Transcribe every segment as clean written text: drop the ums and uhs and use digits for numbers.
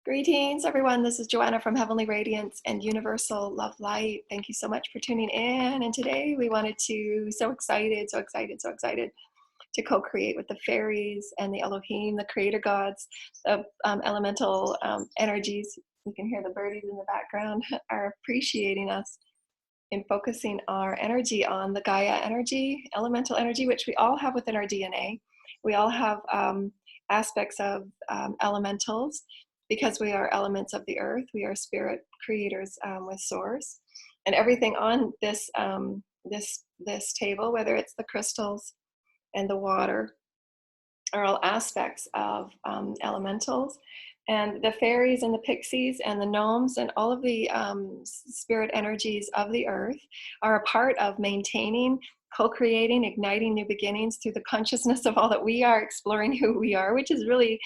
Greetings, everyone. This is Joanna from Heavenly Radiance and Universal Love Light. Thank you so much for tuning in. And today we wanted to, so excited to co-create with the fairies and the Elohim, the creator gods, the elemental energies. You can hear the birdies in the background are appreciating us in focusing our energy on the Gaia energy, elemental energy, which we all have within our DNA. We all have aspects of elementals, because we are elements of the earth. We are spirit creators with source, and everything on this this table, whether it's the crystals and the water, are all aspects of elementals. And the fairies and the pixies and the gnomes and all of the spirit energies of the earth are a part of maintaining, co-creating, igniting new beginnings through the consciousness of all that we are, exploring who we are, which is really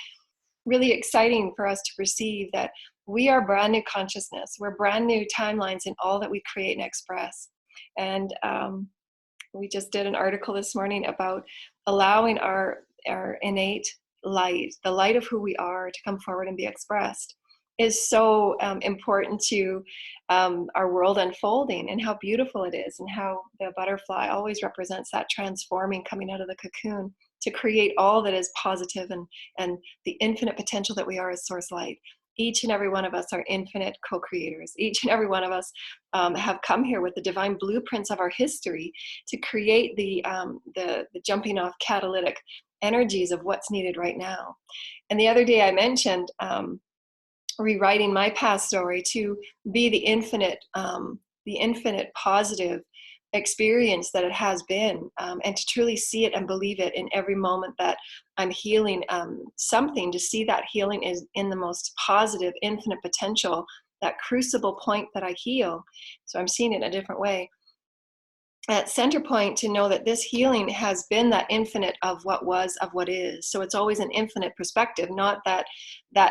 exciting for us to perceive that we are brand new consciousness. We're brand new timelines in all that we create and express. And we just did an article this morning about allowing our innate light, the light of who we are, to come forward and be expressed, is so important to our world unfolding, and how beautiful it is, and how the butterfly always represents that transforming, coming out of the cocoon to create all that is positive and the infinite potential that we are as source light. Each and every one of us are infinite co-creators. Each and every one of us have come here with the divine blueprints of our history to create the jumping off catalytic energies of what's needed right now. And the other day I mentioned rewriting my past story to be the infinite positive experience that it has been, and to truly see it and believe it in every moment that I'm healing something, to see that healing is in the most positive, infinite potential, that crucible point that I heal. So I'm seeing it in a different way. At center point, to know that this healing has been that infinite of what was, of what is. So it's always an infinite perspective, not that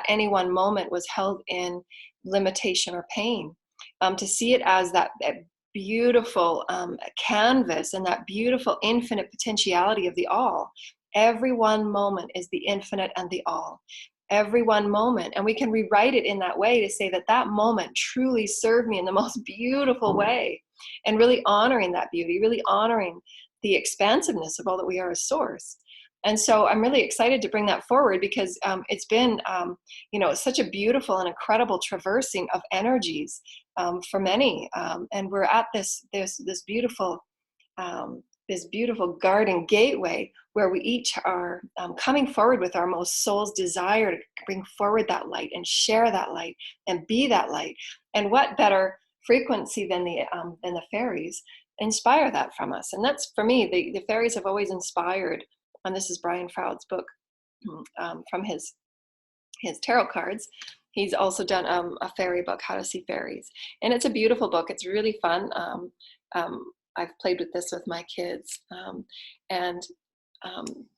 any one moment was held in limitation or pain. To see it as that beautiful canvas and that beautiful infinite potentiality of the all. Every one moment is the infinite and the all. Every one moment. And we can rewrite it in that way to say that moment truly served me in the most beautiful way, and really honoring that beauty, really honoring the expansiveness of all that we are as source. And so I'm really excited to bring that forward, because it's been, such a beautiful and incredible traversing of energies for many. And we're at this beautiful garden gateway where we each are coming forward with our most soul's desire to bring forward that light and share that light and be that light. And what better frequency than the fairies inspire that from us? And that's, for me, the fairies have always inspired. And this is Brian Froud's book from his tarot cards. He's also done a fairy book, How to See Fairies. And it's a beautiful book. It's really fun. I've played with this with my kids.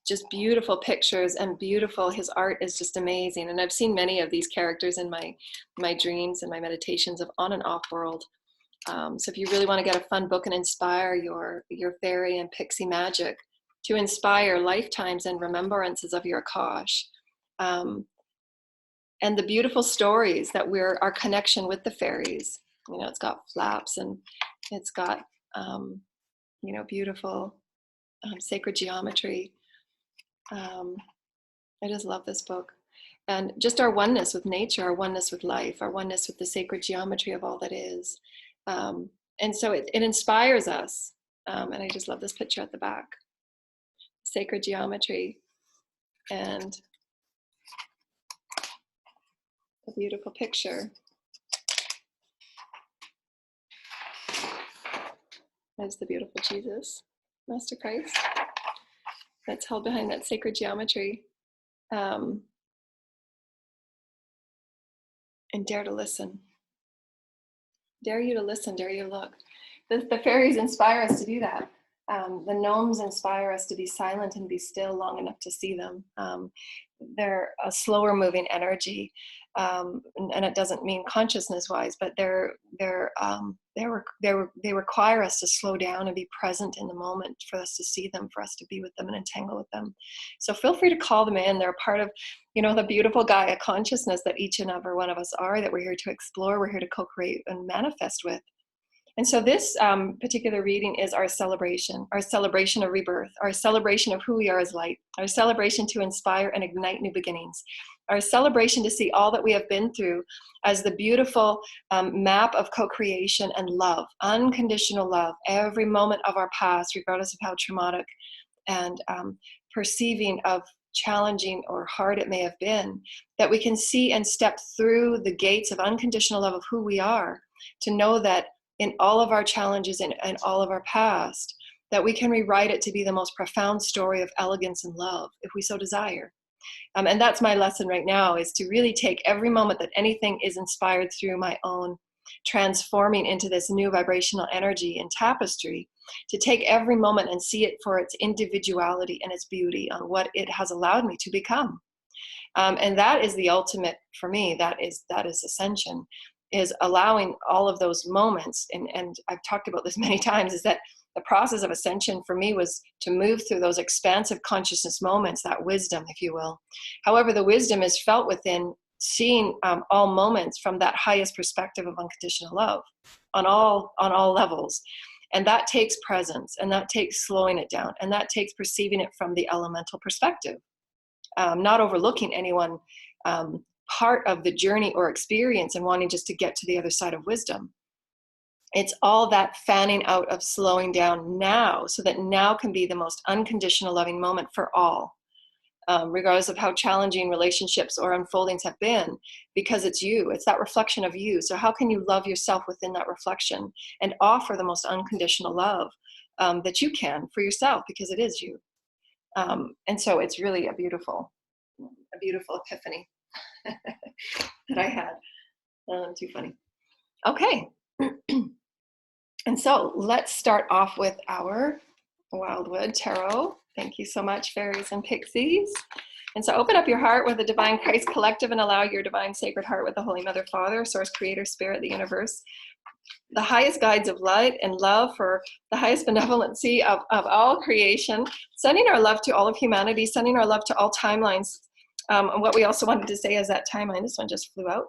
Just beautiful pictures and beautiful, his art is just amazing. And I've seen many of these characters in my dreams and my meditations of on and off world. So if you really want to get a fun book and inspire your fairy and pixie magic, to inspire lifetimes and remembrances of your Akash, and the beautiful stories that our connection with the fairies. It's got flaps, and it's got beautiful sacred geometry. I just love this book, and just our oneness with nature, our oneness with life, our oneness with the sacred geometry of all that is. And so it inspires us. And I just love this picture at the back. Sacred geometry and a beautiful picture. There's the beautiful Jesus, Master Christ, that's held behind that sacred geometry. And dare to listen. Dare you to listen, dare you to look. The fairies inspire us to do that. The gnomes inspire us to be silent and be still long enough to see them. they're a slower moving energy, and it doesn't mean consciousness wise, but they require us to slow down and be present in the moment for us to see them, for us to be with them and entangle with them. So feel free to call them in. They're part of, the beautiful Gaia consciousness that each and every one of us are, that we're here to explore, we're here to co-create and manifest with. And so this particular reading is our celebration of rebirth, our celebration of who we are as light, our celebration to inspire and ignite new beginnings, our celebration to see all that we have been through as the beautiful map of co-creation and love, unconditional love, every moment of our past, regardless of how traumatic and perceiving of challenging or hard it may have been, that we can see and step through the gates of unconditional love of who we are, to know that in all of our challenges and all of our past, that we can rewrite it to be the most profound story of elegance and love, if we so desire. And that's my lesson right now, is to really take every moment that anything is inspired through my own transforming into this new vibrational energy and tapestry, to take every moment and see it for its individuality and its beauty on what it has allowed me to become. And that is the ultimate, for me, that is ascension, is allowing all of those moments. And I've talked about this many times, is that the process of ascension for me was to move through those expansive consciousness moments, that wisdom, if you will. However, the wisdom is felt within seeing all moments from that highest perspective of unconditional love on all levels. And that takes presence, and that takes slowing it down, and that takes perceiving it from the elemental perspective, not overlooking anyone part of the journey or experience and wanting just to get to the other side of wisdom. It's all that fanning out of slowing down now, so that now can be the most unconditional loving moment for all, regardless of how challenging relationships or unfoldings have been, because it's you, it's that reflection of you. So how can you love yourself within that reflection and offer the most unconditional love that you can for yourself, because it is you. And so it's really a beautiful epiphany that I had. Too funny. Okay. And so let's start off with our Wildwood Tarot. Thank you so much, fairies and pixies. And so open up your heart with the Divine Christ Collective and allow your Divine Sacred Heart with the Holy Mother, Father, Source, Creator, Spirit, the universe, the highest guides of light and love, for the highest benevolency of all creation, sending our love to all of humanity, sending our love to all timelines. And what we also wanted to say is that timeline, this one just flew out.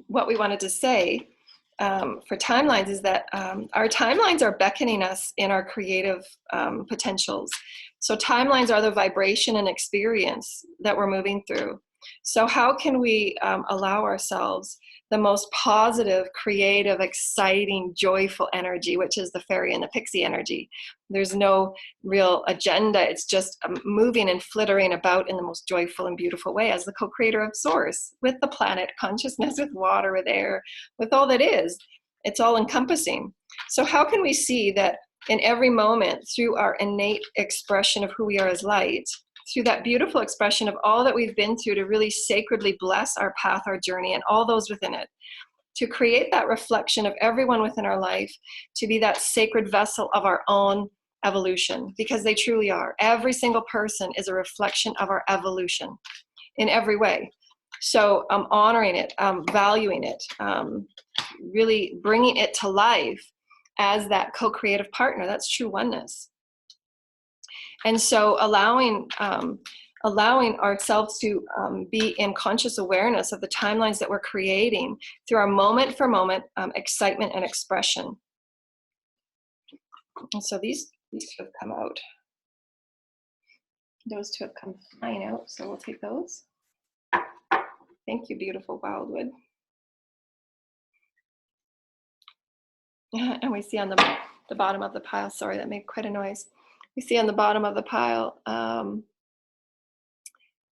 What we wanted to say for timelines is that our timelines are beckoning us in our creative potentials. So timelines are the vibration and experience that we're moving through. So how can we allow ourselves the most positive, creative, exciting, joyful energy, which is the fairy and the pixie energy? There's no real agenda. It's just moving and flittering about in the most joyful and beautiful way as the co-creator of Source, with the planet, consciousness, with water, with air, with all that is. It's all encompassing. So how can we see that in every moment, through our innate expression of who we are as light, through that beautiful expression of all that we've been through, to really sacredly bless our path, our journey, and all those within it, to create that reflection of everyone within our life, to be that sacred vessel of our own evolution, because they truly are. Every single person is a reflection of our evolution in every way. So honoring it, valuing it, really bringing it to life as that co-creative partner. That's true oneness. And so allowing ourselves to be in conscious awareness of the timelines that we're creating through our moment for moment excitement and expression. And so these two have come out. Those two have come flying out, so we'll take those. Thank you, beautiful Wildwood. And we see on the bottom of the pile, sorry, that made quite a noise. We see on the bottom of the pile,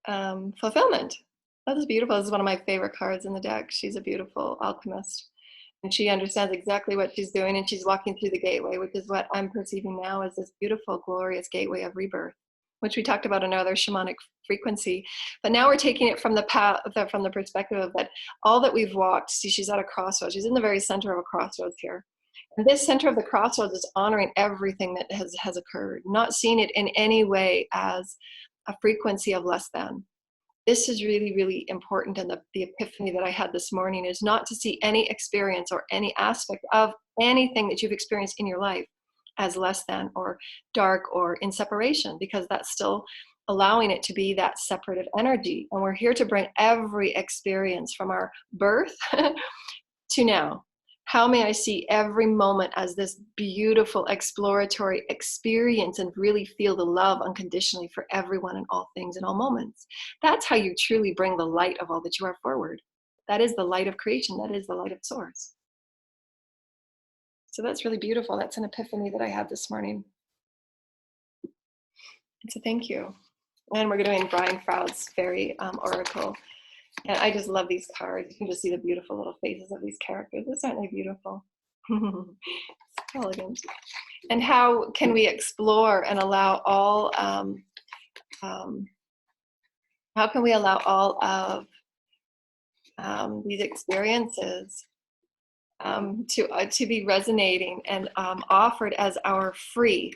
fulfillment. That is beautiful. This is one of my favorite cards in the deck. She's a beautiful alchemist, and she understands exactly what she's doing, and she's walking through the gateway, which is what I'm perceiving now as this beautiful, glorious gateway of rebirth, which we talked about in another shamanic frequency. But now we're taking it from from the perspective of that all that we've walked. See, she's at a crossroads. She's in the very center of a crossroads here. And this center of the crossroads is honoring everything that has occurred, not seeing it in any way as a frequency of less than. This is really, really important. And the epiphany that I had this morning is not to see any experience or any aspect of anything that you've experienced in your life as less than or dark or in separation, because that's still allowing it to be that separative energy. And we're here to bring every experience from our birth to now. How may I see every moment as this beautiful exploratory experience and really feel the love unconditionally for everyone and all things and all moments? That's how you truly bring the light of all that you are forward. That is the light of creation. That is the light of source. So that's really beautiful. That's an epiphany that I had this morning. So thank you. And we're doing Brian Froud's Faerie Oracle. And I just love these cards. You can just see the beautiful little faces of these characters. Aren't they beautiful? Elegant. And how can we explore and allow all, how can we allow all of these experiences to be resonating and offered as our free,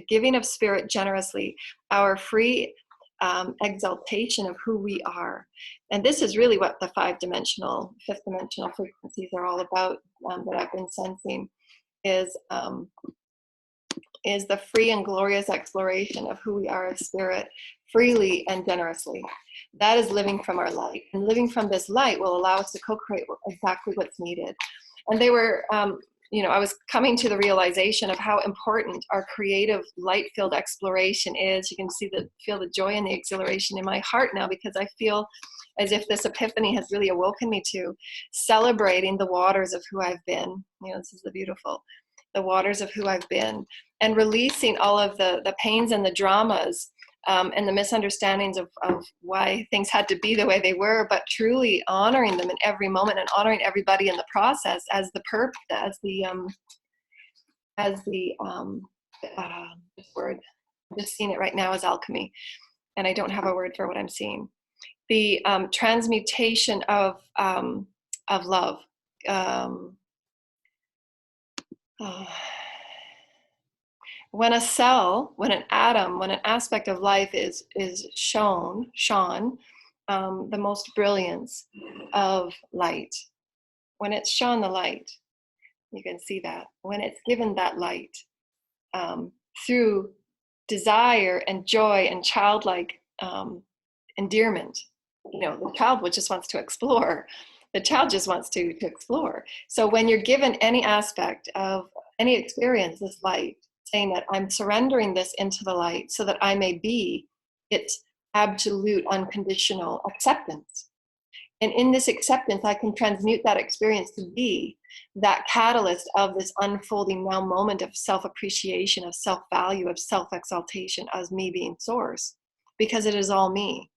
giving of spirit generously, our free exaltation of who we are. And this is really what the fifth dimensional frequencies are all about, that I've been sensing, is the free and glorious exploration of who we are as spirit, freely and generously. That is living from our light. And living from this light will allow us to co-create exactly what's needed. And they were, I was coming to the realization of how important our creative light-filled exploration is. You can feel the joy and the exhilaration in my heart now, because I feel as if this epiphany has really awoken me to celebrating the waters of who I've been. This is the waters of who I've been, and releasing all of the pains and the dramas and the misunderstandings of why things had to be the way they were, but truly honoring them in every moment and honoring everybody in the process as the word. I'm just seeing it right now as alchemy, and I don't have a word for what I'm seeing. The transmutation of love. When a cell, when an atom, when an aspect of life is shone, the most brilliance of light. When it's shone the light, you can see that. When it's given that light through desire and joy and childlike endearment, the child just wants to explore. The child just wants to explore. So when you're given any aspect of any experience, this light, saying that I'm surrendering this into the light so that I may be its absolute unconditional acceptance. And in this acceptance, I can transmute that experience to be that catalyst of this unfolding now moment of self-appreciation, of self-value, of self-exaltation as me being source, because it is all me.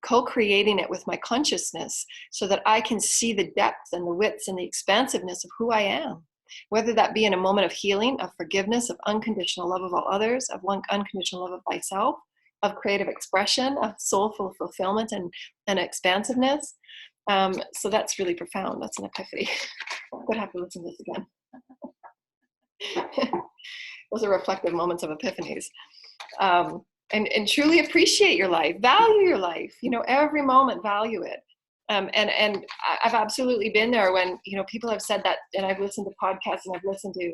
Co-creating it with my consciousness so that I can see the depths and the widths and the expansiveness of who I am. Whether that be in a moment of healing, of forgiveness, of unconditional love of all others, of unconditional love of thyself, of creative expression, of soulful fulfillment and expansiveness. So that's really profound. That's an epiphany. I'm going to have to listen to this again. Those are reflective moments of epiphanies. And truly appreciate your life. Value your life. Every moment, value it. And I've absolutely been there when, people have said that, and I've listened to podcasts and I've listened to,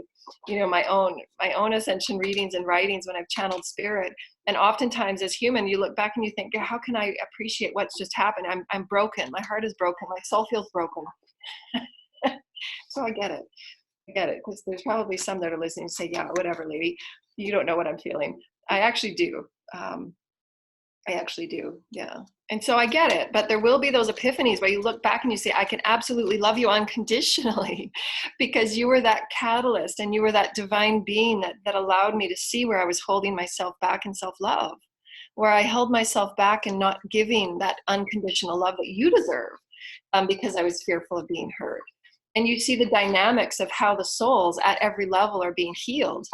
my own ascension readings and writings when I've channeled spirit. And oftentimes as human, you look back and you think, how can I appreciate what's just happened? I'm broken. My heart is broken. My soul feels broken. So I get it. Because there's probably some that are listening and say, yeah, whatever, lady, you don't know what I'm feeling. I actually do. Yeah. And so I get it, but there will be those epiphanies where you look back and you say, I can absolutely love you unconditionally because you were that catalyst and you were that divine being that allowed me to see where I was holding myself back in self-love, where I held myself back and not giving that unconditional love that you deserve because I was fearful of being hurt. And you see the dynamics of how the souls at every level are being healed.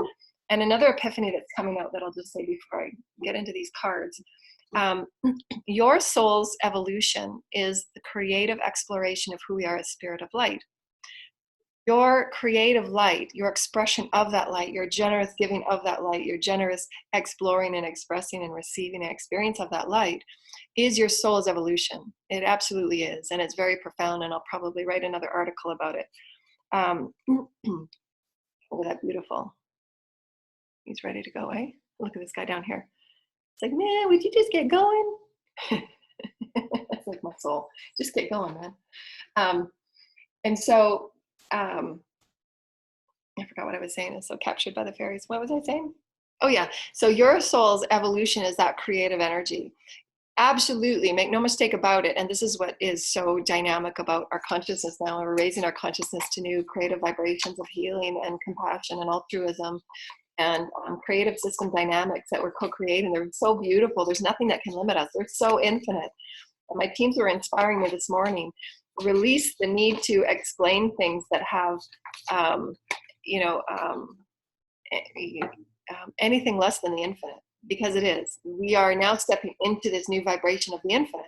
And another epiphany that's coming out that I'll just say before I get into these cards, your soul's evolution is the creative exploration of who we are as spirit of light. your creative light, your expression of that light, your generous giving of that light, your generous exploring and expressing and receiving an experience of that light is your soul's evolution. It absolutely is. And it's very profound. And I'll probably write another article about it. Oh, that beautiful. He's ready to go, eh? Look at this guy down here. It's like, man, would you just get going? That's like my soul. Just get going, man. And so, I forgot what I was saying. It's so captured by the fairies. What was I saying? Oh yeah. So your soul's evolution is that creative energy. Absolutely. Make no mistake about it. And this is what is so dynamic about our consciousness now. We're raising our consciousness to new creative vibrations of healing and compassion and altruism and creative system dynamics that we're co-creating. They're so beautiful. There's nothing that can limit us. They're so infinite. And my teams were inspiring me this morning. Release the need to explain things that have anything less than the infinite, because it is. We are now stepping into this new vibration of the infinite.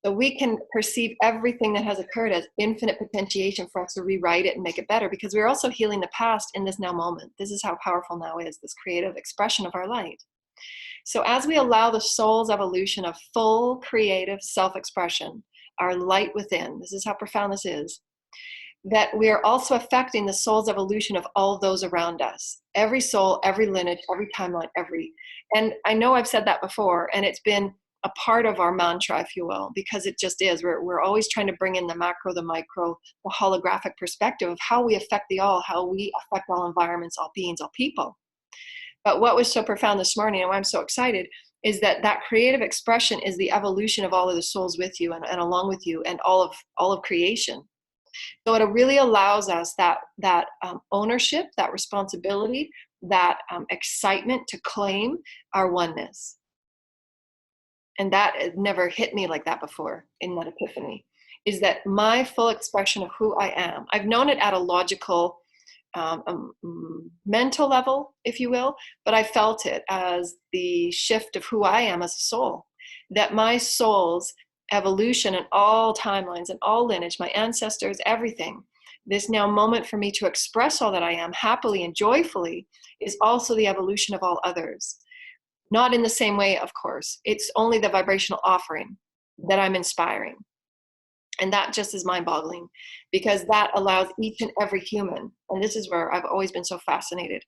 So we can perceive everything that has occurred as infinite potentiation for us to rewrite it and make it better, because we're also healing the past in this now moment. This is how powerful now is, this creative expression of our light. So as we allow the soul's evolution of full creative self-expression, our light within, this is how profound this is, that we are also affecting the soul's evolution of all those around us. Every soul, every lineage, every timeline, and I know I've said that before, and it's been a part of our mantra, if you will, because it just is. We're always trying to bring in the macro, the micro, the holographic perspective of how we affect the all, how we affect all environments, all beings, all people. But what was so profound this morning, and why I'm so excited, is that that creative expression is the evolution of all of the souls with you and along with you and all of creation. So it really allows us that ownership, that responsibility, that excitement to claim our oneness. And that never hit me like that before in that epiphany, is that my full expression of who I am. I've known it at a logical, mental level, if you will, but I felt it as the shift of who I am as a soul, that my soul's evolution in all timelines and all lineage, my ancestors, everything, this now moment for me to express all that I am happily and joyfully is also the evolution of all others. Not in the same way, of course. It's only the vibrational offering that I'm inspiring. And that just is mind-boggling, because that allows each and every human, and this is where I've always been so fascinated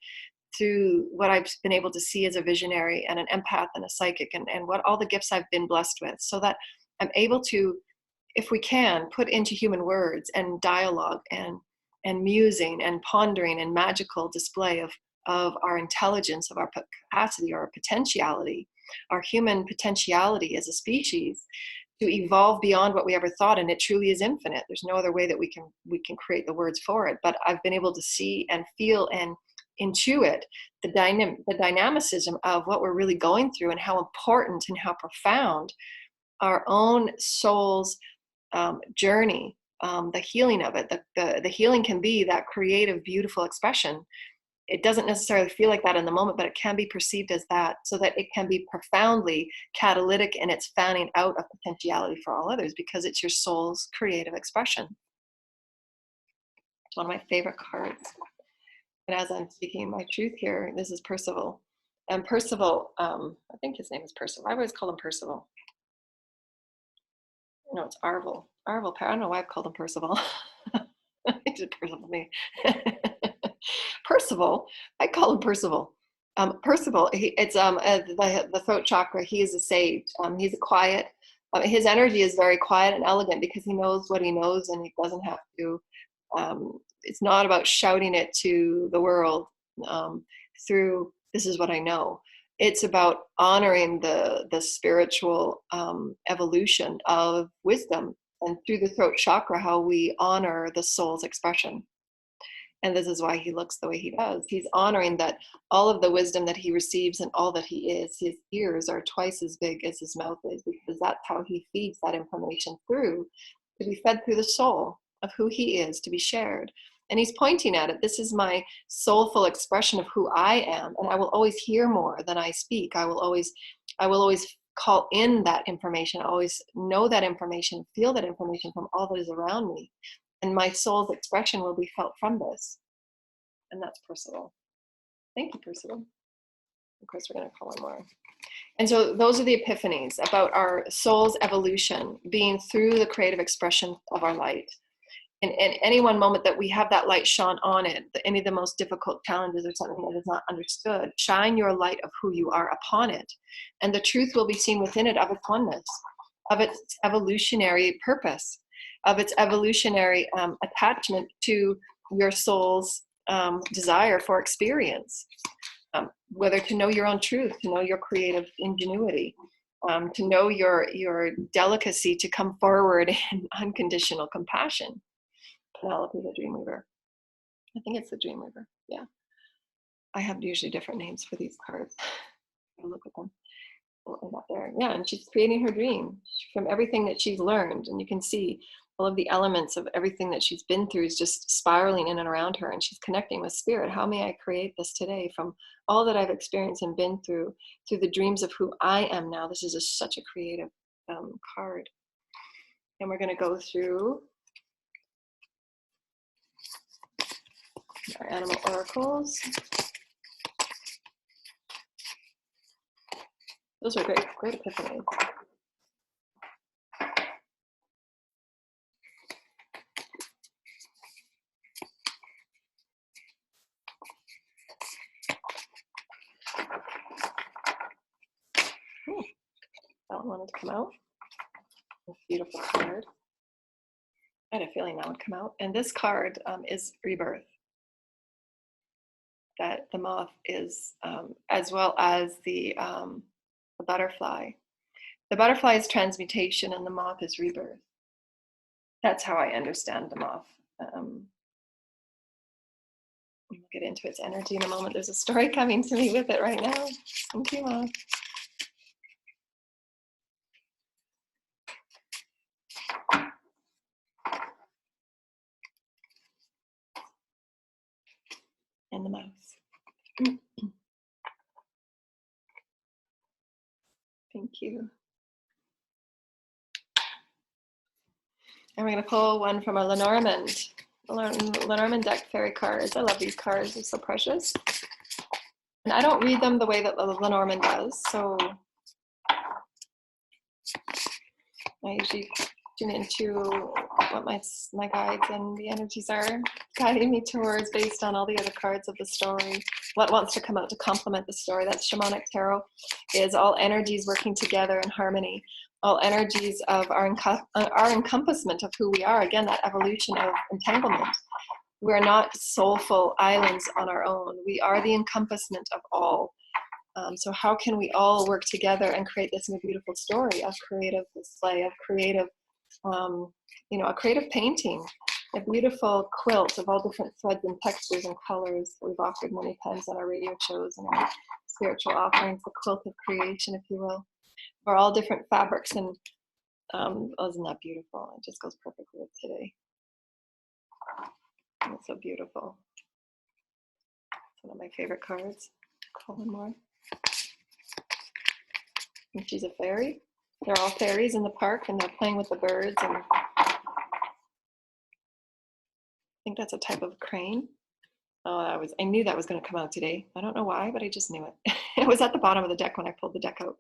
through what I've been able to see as a visionary and an empath and a psychic and what all the gifts I've been blessed with, so that I'm able to, if we can, put into human words and dialogue and musing and pondering and magical display of our intelligence, of our capacity, our potentiality, our human potentiality as a species to evolve beyond what we ever thought. And it truly is infinite. There's no other way that we can create the words for it. But I've been able to see and feel and intuit the dynamicism of what we're really going through and how important and how profound our own soul's journey, the healing of it. The healing can be that creative, beautiful expression. It doesn't necessarily feel like that in the moment, but it can be perceived as that, so that it can be profoundly catalytic in its fanning out of potentiality for all others, because it's your soul's creative expression. It's one of my favorite cards. And as I'm speaking my truth here, this is Percival. And Percival, I think his name is Percival. I always call him Percival. No, it's Arvel. Arvel. I don't know why I've called him Percival. He did Percival me. Percival, I call him Percival. Percival, it's the throat chakra. He is a sage. He's a quiet. His energy is very quiet and elegant because he knows what he knows, and he doesn't have to. It's not about shouting it to the world through "this is what I know." It's about honoring the spiritual evolution of wisdom, and through the throat chakra, how we honor the soul's expression. And this is why he looks the way he does. He's honoring that all of the wisdom that he receives and all that he is, his ears are twice as big as his mouth is, because that's how he feeds that information through, to be fed through the soul of who he is, to be shared. And he's pointing at it. This is my soulful expression of who I am. And I will always hear more than I speak. I will always call in that information. I always know that information, feel that information from all that is around me. And my soul's expression will be felt from this. And that's Percival. Thank you, Percival. Of course, we're going to call one more. And so those are the epiphanies about our soul's evolution being through the creative expression of our light. And any one moment that we have that light shone on it, any of the most difficult challenges or something that is not understood, shine your light of who you are upon it. And the truth will be seen within it of its oneness, of its evolutionary purpose, of its evolutionary attachment to your soul's desire for experience. Whether to know your own truth, to know your creative ingenuity, to know your delicacy to come forward in unconditional compassion. Penelope the Dreamweaver. I think it's the Dreamweaver. Yeah. I have usually different names for these cards. I'll look at them. Up there. Yeah, and she's creating her dream from everything that she's learned. And you can see all of the elements of everything that she's been through is just spiraling in and around her. And she's connecting with spirit. How may I create this today from all that I've experienced and been through the dreams of who I am now? This is such a creative card. And we're going to go through our animal oracles. Those are great epiphanies. That one wanted to come out. This beautiful card. I had a feeling that would come out. And this card is rebirth. That the moth is, as well as the butterfly. The butterfly is transmutation and the moth is rebirth. That's how I understand the moth. We'll get into its energy in a moment. There's a story coming to me with it right now. Thank you, moth. And the mouse. Thank you. And we're going to pull one from our Lenormand deck fairy cards. I love these cards. They're so precious. And I don't read them the way that Lenormand does. So I usually tune into what my guides and the energies are guiding me towards based on all the other cards of the story. What wants to come out to complement the story. That's Shamanic Tarot. Is all energies working together in harmony. All energies of our encompassment of who we are. Again, that evolution of entanglement. We're not soulful islands on our own. We are the encompassment of all. So how can we all work together and create this new beautiful story of creative display, of creative, a creative painting, a beautiful quilt of all different threads and textures and colors. We've offered many times on our radio shows and our spiritual offerings, the quilt of creation, if you will. For all different fabrics, and isn't that beautiful? It just goes perfectly with today. And it's so beautiful. It's one of my favorite cards. Call one more. And she's a fairy. They're all fairies in the park, and they're playing with the birds. And I think that's a type of crane. Oh, I knew that was going to come out today. I don't know why, but I just knew it. It was at the bottom of the deck when I pulled the deck out.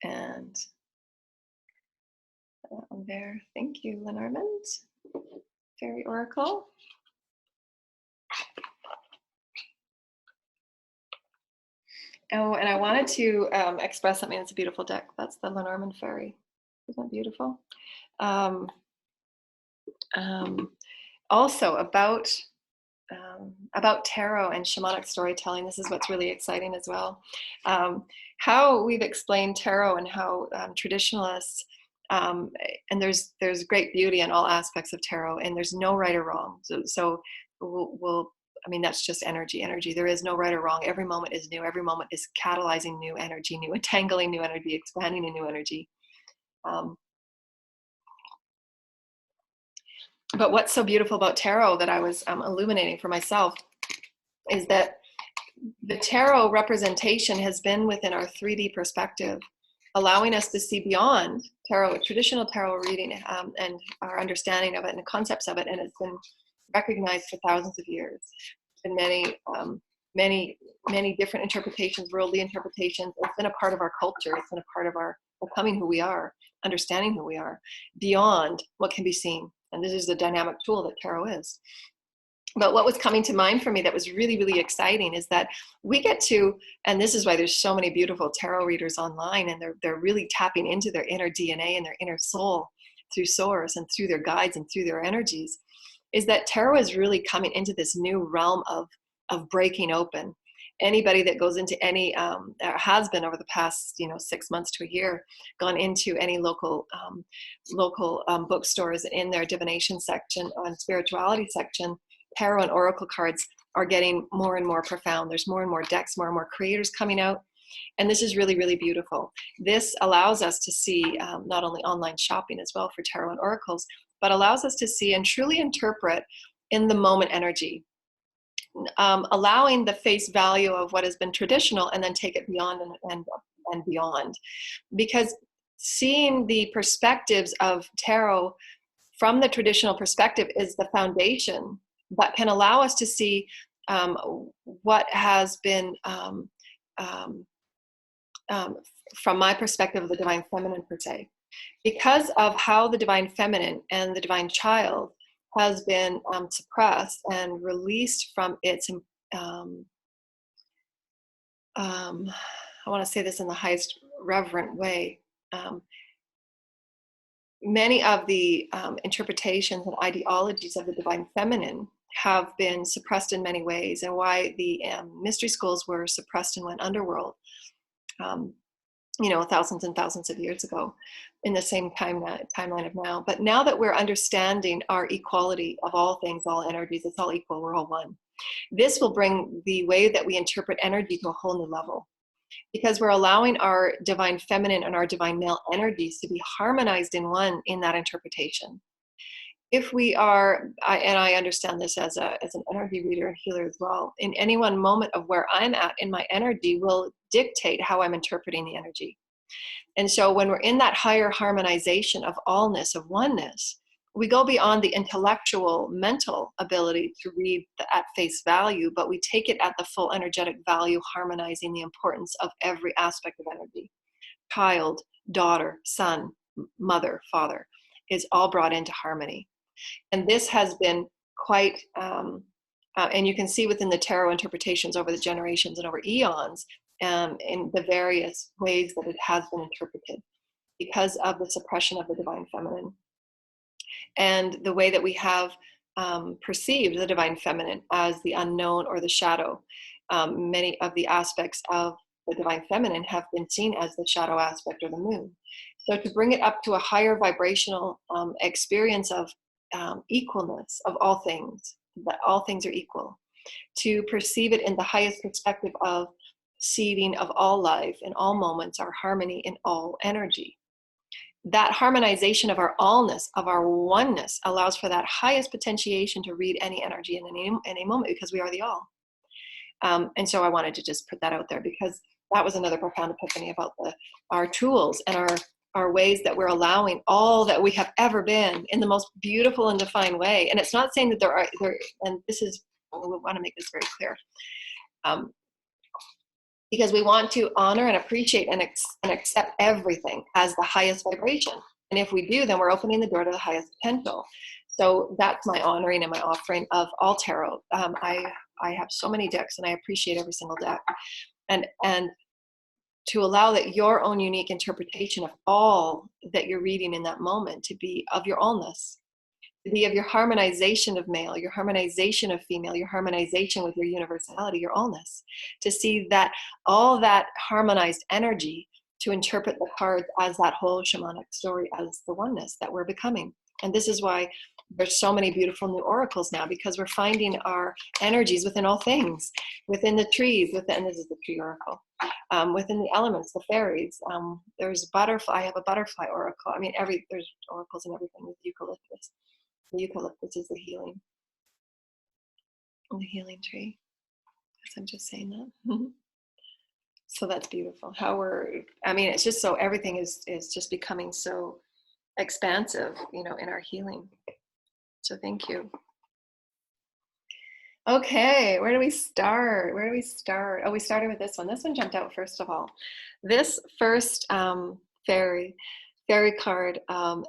And that one there. Thank you, Lenormand. Fairy Oracle. Oh, and I wanted to express something. That's a beautiful deck. That's the Lenormand Fairy. Isn't that beautiful? Also about tarot and shamanic storytelling. This is what's really exciting as well. How we've explained tarot and how traditionalists, and there's great beauty in all aspects of tarot, and there's no right or wrong. So that's just energy. There is no right or wrong. Every moment is new. Every moment is catalyzing new energy, new entangling new energy, expanding a new energy. But what's so beautiful about tarot that I was illuminating for myself is that the tarot representation has been within our 3D perspective, allowing us to see beyond tarot, traditional tarot reading, and our understanding of it and the concepts of it, and it's been recognized for thousands of years. And many different interpretations, worldly interpretations. It's been a part of our culture. It's been a part of our becoming who we are, understanding who we are, beyond what can be seen. And this is the dynamic tool that tarot is. But what was coming to mind for me that was really, really exciting is that we get to, and this is why there's so many beautiful tarot readers online, and they're really tapping into their inner DNA and their inner soul through source and through their guides and through their energies, is that tarot is really coming into this new realm of breaking open. Anybody that goes into any, has been over the past 6 months to a year, gone into any local bookstores in their divination section and spirituality section, tarot and oracle cards are getting more and more profound. There's more and more decks, more and more creators coming out. And this is really, really beautiful. This allows us to see not only online shopping as well for tarot and oracles, but allows us to see and truly interpret in the moment energy, allowing the face value of what has been traditional and then take it beyond and beyond. Because seeing the perspectives of tarot from the traditional perspective is the foundation that can allow us to see what has been, from my perspective of the divine feminine per se, because of how the divine feminine and the divine child has been suppressed and released from its, I want to say this in the highest reverent way, many of the interpretations and ideologies of the divine feminine have been suppressed in many ways, and why the mystery schools were suppressed and went underworld, thousands and thousands of years ago in the same timeline of now. But now that we're understanding our equality of all things, all energies, it's all equal, we're all one. This will bring the way that we interpret energy to a whole new level, because we're allowing our divine feminine and our divine male energies to be harmonized in one in that interpretation. If we are, and I understand this as an energy reader and healer as well, in any one moment of where I'm at in my energy will dictate how I'm interpreting the energy. And so when we're in that higher harmonization of allness, of oneness, we go beyond the intellectual, mental ability to read at face value, but we take it at the full energetic value, harmonizing the importance of every aspect of energy. Child, daughter, son, mother, father is all brought into harmony. And this has been quite, and you can see within the tarot interpretations over the generations and over eons, in the various ways that it has been interpreted because of the suppression of the divine feminine. And the way that we have perceived the divine feminine as the unknown or the shadow. Many of the aspects of the divine feminine have been seen as the shadow aspect or the moon. So to bring it up to a higher vibrational experience of equalness of all things, that all things are equal, to perceive it in the highest perspective of seeding of all life in all moments, our harmony in all energy. That harmonization of our allness, of our oneness, allows for that highest potentiation to read any energy in any moment, because we are the all. And so I wanted to just put that out there, because that was another profound epiphany about our tools and our ways that we're allowing all that we have ever been in the most beautiful and defined way. And it's not saying that there and this is, we want to make this very clear, because we want to honor and appreciate and accept everything as the highest vibration. And if we do, then we're opening the door to the highest potential. So that's my honoring and my offering of all tarot. I have so many decks, and I appreciate every single deck. And to allow that your own unique interpretation of all that you're reading in that moment to be of your allness, to be of your harmonization of male, your harmonization of female, your harmonization with your universality, your allness, to see that all that harmonized energy, to interpret the cards as that whole shamanic story, as the oneness that we're becoming. And this is why there's so many beautiful new oracles now, because we're finding our energies within all things, within the trees, and this is the tree oracle, within the elements, the fairies. There's butterfly. I have a butterfly oracle. I mean, there's oracles and everything with eucalyptus. The eucalyptus is the healing tree. As I'm just saying that. So that's beautiful. How I mean, it's just so everything is just becoming so expansive, in our healing. So thank you. Okay, where do we start? Where do we start? Oh, we started with this one. This one jumped out first of all. This first fairy card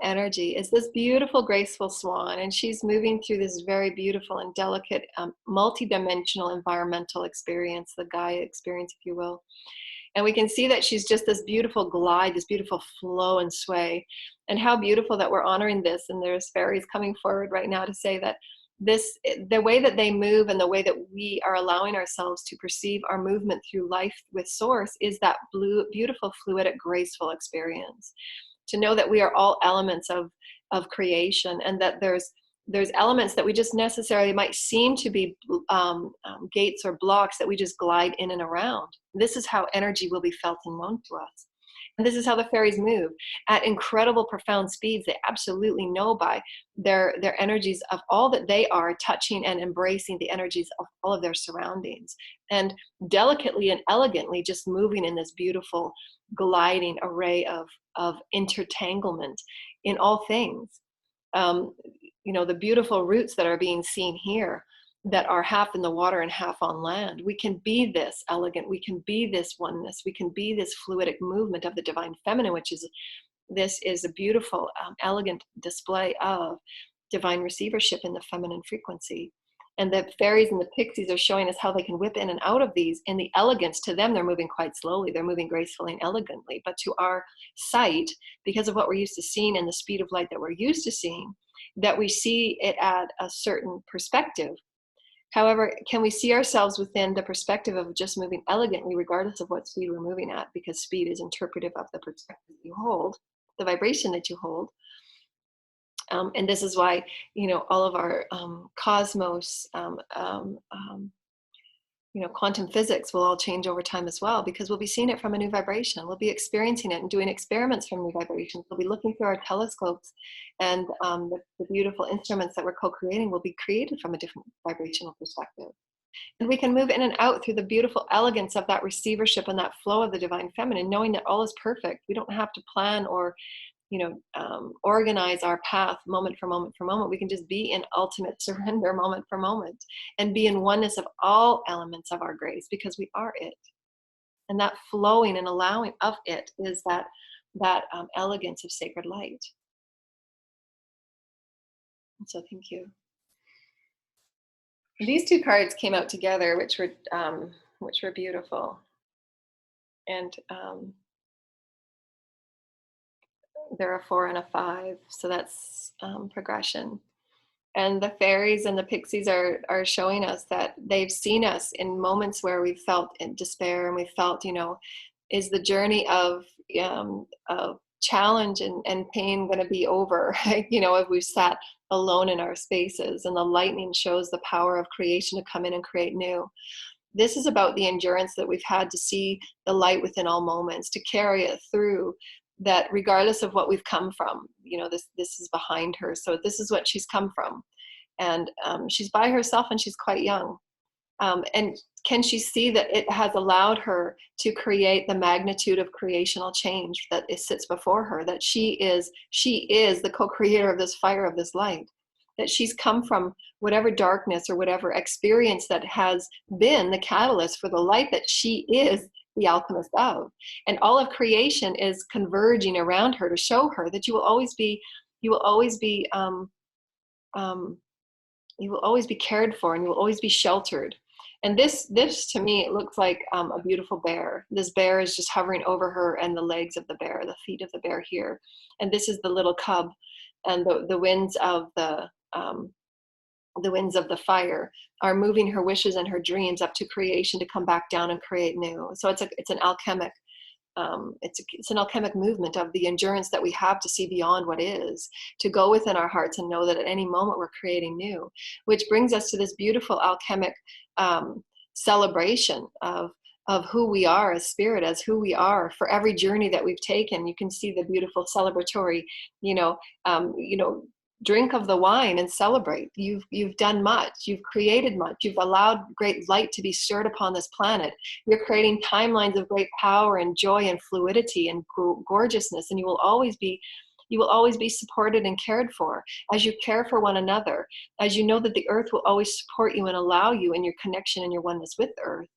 energy is this beautiful, graceful swan, and she's moving through this very beautiful and delicate, multi-dimensional environmental experience, the Gaia experience, if you will. And we can see that she's just this beautiful glide, this beautiful flow and sway. And how beautiful that we're honoring this. And there's fairies coming forward right now to say that the way that they move and the way that we are allowing ourselves to perceive our movement through life with source is that beautiful, fluidic, graceful experience. To know that we are all elements of creation, and that there's elements that we just necessarily might seem to be gates or blocks that we just glide in and around. This is how energy will be felt and known to us. And this is how the fairies move at incredible, profound speeds. They absolutely know by their energies of all that they are, touching and embracing the energies of all of their surroundings, and delicately and elegantly just moving in this beautiful, gliding array of intertanglement in all things. The beautiful roots that are being seen here, that are half in the water and half on land. We can be this elegant, we can be this oneness, we can be this fluidic movement of the divine feminine, this is a beautiful, elegant display of divine receivership in the feminine frequency. And the fairies and the pixies are showing us how they can whip in and out of these. And the elegance, to them, they're moving quite slowly. They're moving gracefully and elegantly. But to our sight, because of what we're used to seeing and the speed of light that we're used to seeing, that we see it at a certain perspective. However, can we see ourselves within the perspective of just moving elegantly, regardless of what speed we're moving at? Because speed is interpretive of the perspective you hold, the vibration that you hold. And this is why, all of our cosmos, quantum physics will all change over time as well, because we'll be seeing it from a new vibration. We'll be experiencing it and doing experiments from new vibrations. We'll be looking through our telescopes, and the beautiful instruments that we're co-creating will be created from a different vibrational perspective. And we can move in and out through the beautiful elegance of that receivership and that flow of the divine feminine, knowing that all is perfect. We don't have to plan or organize our path moment for moment for moment. We can just be in ultimate surrender moment for moment, and be in oneness of all elements of our grace, because we are it. And that flowing and allowing of it is that elegance of sacred light. And so thank you. These two cards came out together, which were beautiful. And they're a 4 and a 5, so that's progression. And the fairies and the pixies are showing us that they've seen us in moments where we felt in despair, and we felt, is the journey of challenge and pain going to be over? If we've sat alone in our spaces, and the lightning shows the power of creation to come in and create new. This is about the endurance that we've had to see the light within all moments, to carry it through, that regardless of what we've come from, this is behind her. So this is what she's come from. And she's by herself, and she's quite young. And can she see that it has allowed her to create the magnitude of creational change that it sits before her, that she is the co-creator of this fire, of this light, that she's come from whatever darkness or whatever experience that has been the catalyst for the light that she is the alchemist of. And all of creation is converging around her to show her that you will always be cared for, and you will always be sheltered. And this to me, it looks like a beautiful bear. This bear is just hovering over her, and the legs of the bear, the feet of the bear here. And this is the little cub, and the winds of the fire are moving her wishes and her dreams up to creation, to come back down and create new. So it's an alchemic it's an alchemic movement of the endurance that we have to see beyond what is, to go within our hearts and know that at any moment we're creating new, which brings us to this beautiful alchemic celebration of who we are as spirit, as who we are for every journey that we've taken. You can see the beautiful celebratory, drink of the wine and celebrate. You've done much. You've created much. You've allowed great light to be stirred upon this planet. You're creating timelines of great power and joy and fluidity and gorgeousness, and you will always be supported and cared for as you care for one another, as you know that the earth will always support you and allow you in your connection and your oneness with the earth.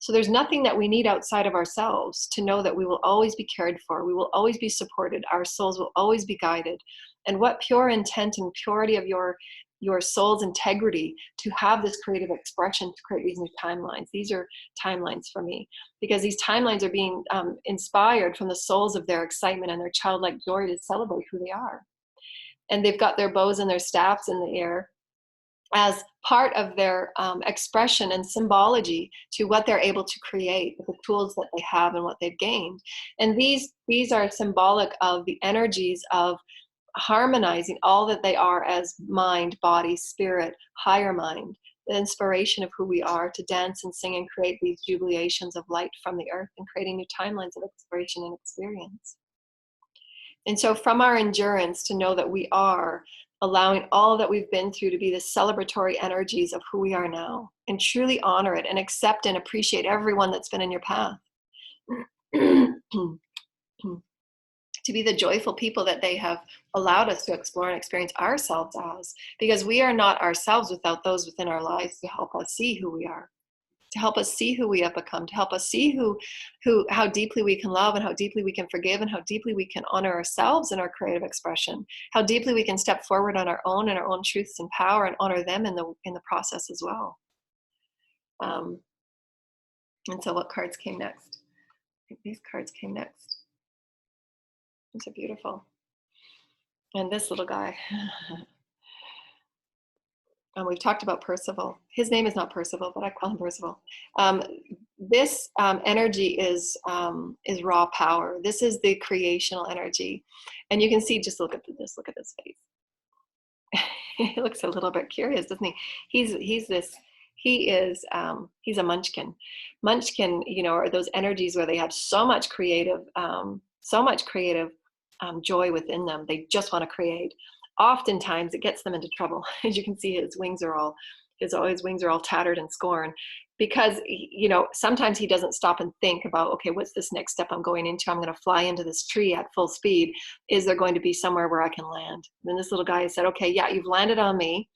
So there's nothing that we need outside of ourselves to know that we will always be cared for. We will always be supported. Our souls will always be guided. And what pure intent and purity of your soul's integrity to have this creative expression to create these new timelines. These are timelines for me, because these timelines are being inspired from the souls of their excitement and their childlike joy to celebrate who they are. And they've got their bows and their staffs in the air as part of their expression and symbology to what they're able to create with the tools that they have and what they've gained. And these are symbolic of the energies of harmonizing all that they are as mind, body, spirit, higher mind, the inspiration of who we are to dance and sing and create these jubilations of light from the earth and creating new timelines of exploration and experience. And so from our endurance to know that we are allowing all that we've been through to be the celebratory energies of who we are now, and truly honor it and accept and appreciate everyone that's been in your path. To be the joyful people that they have allowed us to explore and experience ourselves as, because we are not ourselves without those within our lives to help us see who we are, to help us see who we have become, to help us see how deeply we can love and how deeply we can forgive and how deeply we can honor ourselves in our creative expression, how deeply we can step forward on our own and our own truths and power and honor them in the process as well. And so what cards came next? I think these cards came next. These are beautiful. And this little guy. And we've talked about Percival. His name is not Percival, but I call him Percival. This energy is raw power. This is the creational energy. And you can see, just look at this face. He looks a little bit curious, doesn't he? He's a munchkin. Munchkin, are those energies where they have so much creative joy within them. They just want to create. Oftentimes it gets them into trouble. As you can see, his wings are all tattered and scorned, because sometimes he doesn't stop and think about, okay, what's this next step I'm going into? I'm going to fly into this tree at full speed. Is there going to be somewhere where I can land? And then this little guy said, okay, yeah, you've landed on me.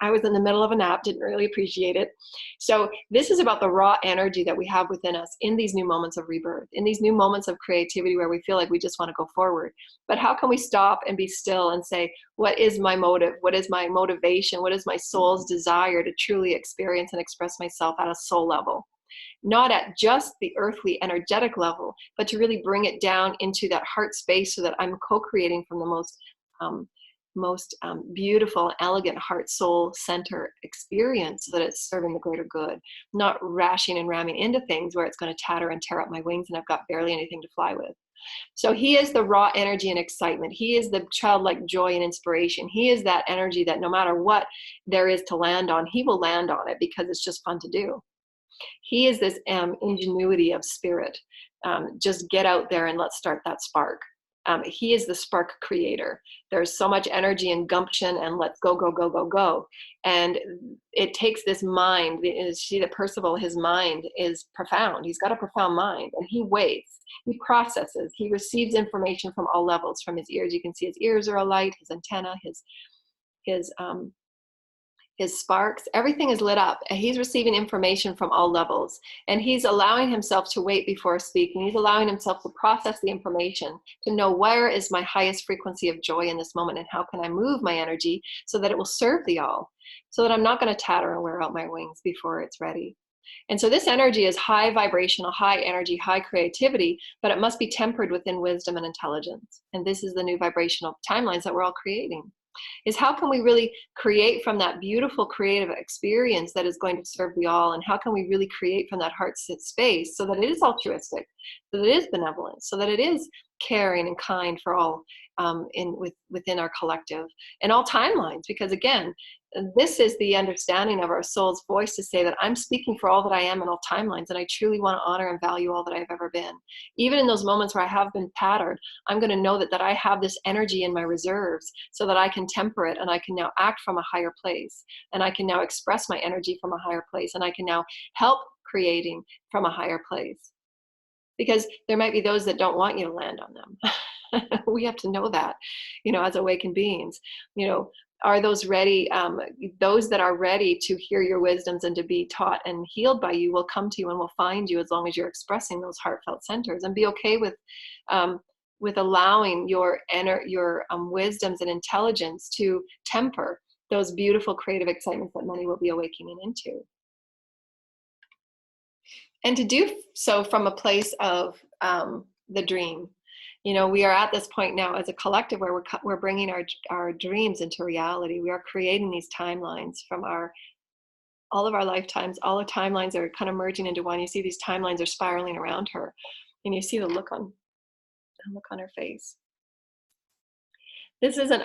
I was in the middle of a nap, didn't really appreciate it. So this is about the raw energy that we have within us in these new moments of rebirth, in these new moments of creativity where we feel like we just want to go forward. But how can we stop and be still and say, what is my motive? What is my motivation? What is my soul's desire to truly experience and express myself at a soul level? Not at just the earthly energetic level, but to really bring it down into that heart space so that I'm co-creating from the most beautiful, elegant heart, soul center experience, so that it's serving the greater good, not rashing and ramming into things where it's going to tatter and tear up my wings and I've got barely anything to fly with. So he is the raw energy and excitement. He is the childlike joy and inspiration. He is that energy that no matter what there is to land on, he will land on it because it's just fun to do. He is this ingenuity of spirit. Just get out there and let's start that spark. He is the spark creator. There's so much energy and gumption and let's go, go, go, go, go. And it takes this mind. You see that Percival, his mind is profound. He's got a profound mind, and he waits. He processes. He receives information from all levels. From his ears, you can see his ears are alight, his antenna, his sparks, everything is lit up, and he's receiving information from all levels, and he's allowing himself to wait before speaking. He's allowing himself to process the information, to know where is my highest frequency of joy in this moment, and how can I move my energy so that it will serve the all, so that I'm not going to tatter and wear out my wings before it's ready. And so this energy is high vibrational, high energy, high creativity, but it must be tempered within wisdom and intelligence. And this is the new vibrational timelines that we're all creating. Is how can we really create from that beautiful creative experience that is going to serve the all, and how can we really create from that heart space so that it is altruistic, so that it is benevolent, so that it is caring and kind for all within our collective and all timelines. Because again, this is the understanding of our soul's voice to say that I'm speaking for all that I am in all timelines, and I truly want to honor and value all that I've ever been. Even in those moments where I have been patterned, I'm going to know that I have this energy in my reserves so that I can temper it, and I can now act from a higher place, and I can now express my energy from a higher place, and I can now help creating from a higher place. Because there might be those that don't want you to land on them. We have to know that, as awakened beings, are those ready? Those that are ready to hear your wisdoms and to be taught and healed by you will come to you and will find you, as long as you're expressing those heartfelt centers, and be okay with allowing your wisdoms and intelligence to temper those beautiful creative excitements that many will be awakening into. And to do so from a place of the dream. We are at this point now as a collective where we're bringing our dreams into reality. We are creating these timelines from all of our lifetimes. All the timelines are kind of merging into one. You see these timelines are spiraling around her, and you see the look on her face. This isn't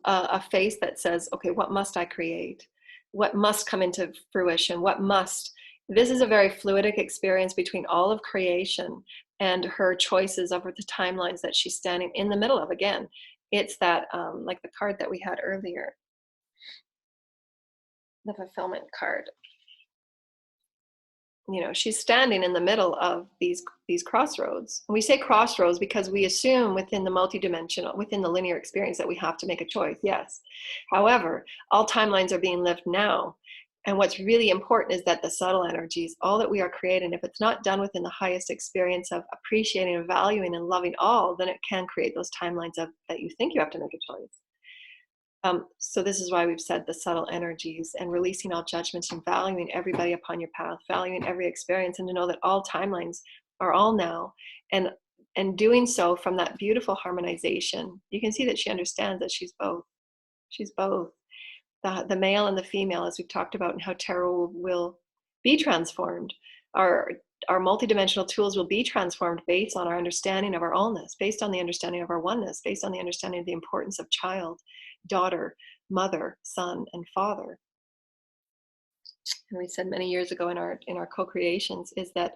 a face that says, okay, what must I create? What must come into fruition? This is a very fluidic experience between all of creation and her choices over the timelines that she's standing in the middle of. Again, it's that, like the card that we had earlier, the fulfillment card. She's standing in the middle of these crossroads. And we say crossroads because we assume within the linear experience that we have to make a choice. Yes. However, all timelines are being lived now. And what's really important is that the subtle energies, all that we are creating, if it's not done within the highest experience of appreciating and valuing and loving all, then it can create those timelines that you think you have to make a choice. So this is why we've said the subtle energies, and releasing all judgments and valuing everybody upon your path, valuing every experience, and to know that all timelines are all now. And doing so from that beautiful harmonization, you can see that she understands that she's both. She's both. The male and the female, as we've talked about, and how tarot will be transformed. Our multidimensional tools will be transformed based on our understanding of our allness, based on the understanding of our oneness, based on the understanding of the importance of child, daughter, mother, son, and father. And we said many years ago in our co-creations is that